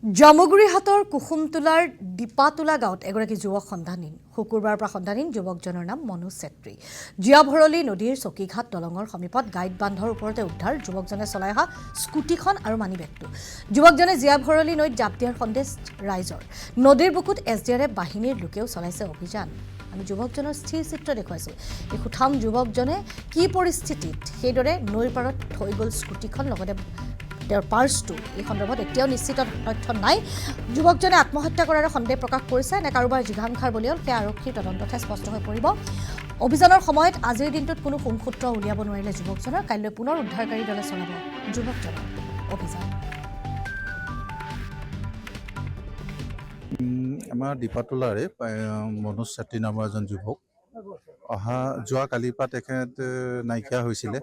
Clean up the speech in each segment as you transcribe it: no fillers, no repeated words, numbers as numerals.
জামুগুৰিহাটৰ কুসুমটোলাৰ দীপাতোলা গাঁৱত এগৰাকী যুৱক সন্ধানহীন শুকুৰবাৰৰ পৰা সন্ধানহীন যুৱকজনৰ নাম মনোজ চেত্ৰী জীয়াভৰলী নদীৰ চকীঘাট দলঙৰ সমীপত গাইড বান্ধৰ ওপৰতে উদ্ধাৰ যুৱকজনে চলাই অহা স্কুটিখন আৰু মানিবেগটো যুৱকজনে জীয়াভৰলী নৈত জাপ দিয়াৰ সন্দেহ ৰাইজৰ নদীৰ বুকুত এছডিআৰএফ বাহিনীৰ লোকেও চলাইছে অভিযান আমি যুৱকজনৰ স্থিৰ চিত্ৰ দেখুৱাইছো এই সুঠাম যুৱকজনে কি পৰিস্থিতিত সেইদৰে নৈৰ পাৰত থৈ গ'ল স্কুটিখন লগতে তেওঁৰ পাৰ্চটো এই সন্দৰ্ভত এতিয়াও নিশ্চিত তথ্য নাই যুৱকজনে আত্মহত্যা কৰাৰ সন্দেহ প্ৰকাশ কৰিছে নে কাৰোবাৰ জিঘাংসাৰ বলি হ'ল সেয়া আৰক্ষীৰ তদন্ততহে স্পষ্ট হৈ পৰিব অভিযানৰ সময়ত আজিৰ দিনটোত কোনো সংসূত্ৰ উলিয়াব নোৱাৰিলে যুৱকজনৰ কাইলৈ পুনৰ উদ্ধাৰকাৰী দলে চলাব যুৱকজনৰ অভিযান আমাৰ দীপাতোলাৰে মনোজ চেত্ৰী নামৰ এজন যুৱক যোৱা কালিৰ পৰা তেখেত নাইকিয়া হৈছিলে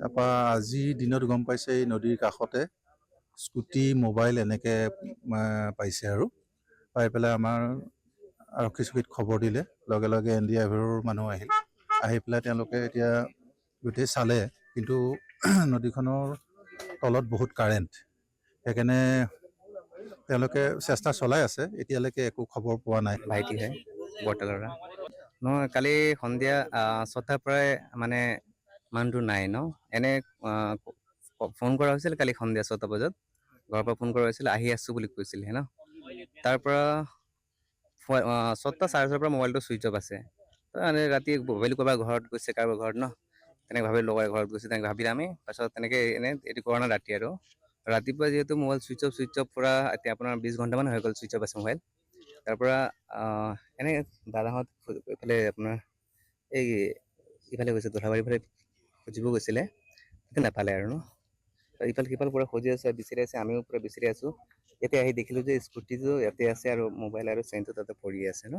তাৰপৰা আজি দিনত গম পাইছে এই নদীৰ কাষতে স্কুটি মোবাইল এনেকৈ পাইছে আৰু পাই পেলাই আমাৰ আৰক্ষী চকীত খবৰ দিলে লগে লগে NDRFৰ মানুহ আহি পেলাই তেওঁলোকে এতিয়া গোটেই চালে কিন্তু নদীখনৰ তলত বহুত কাৰেণ্ট সেইকাৰণে তেওঁলোকে চেষ্টা চলাই আছে এতিয়ালৈকে একো খবৰ পোৱা নাই ভাইটি হয় বৰতালৰা নহয় কালি সন্ধিয়া 6টাৰ পৰাই মানে মানুহটো নাই ন এনে ফোন কৰা হৈছিল কালি সন্ধিয়া 6টা বজাত ঘৰৰ পৰা ফোন কৰা হৈছিল আহি আছোঁ বুলি কৈছিল ন তাৰ পৰা 7টা 6:30 পৰা মোবাইলটো ছুইচ অফ আছে মানে ৰাতি মোবাইল ক'ৰবাৰ ঘৰত গৈছে কাৰোবাৰ ঘৰত ন তেনেকৈ ভাবি লগৰ ঘৰত গৈছে তেনেকৈ ভাবিলে আমি তাৰপিছত তেনেকৈ এনে এইটো কৰা নাই ৰাতি আৰু ৰাতিপুৱা যিহেতু মোবাইল ছুইচ অফ পুৰা এতিয়া আপোনাৰ 20 ঘণ্টামান হৈ গ'ল ছুইচ অফ আছে মোবাইল তাৰ পৰা এনে দাদাহঁত এইফালে আপোনাৰ এই ইফালে গৈছে দোলাবাৰীৰ ফালে খুজিব গৈছিলে সেইটো নাপালে আৰু ন ইফাল সিফাল পুৰা খুজি আছে বিচাৰি আছে আমিও পুৰা বিচাৰি আছোঁ এতিয়া আহি দেখিলোঁ যে স্কুটিটো ইয়াতে আছে আৰু মোবাইল আৰু চেইনটো তাতে পৰি আছে ন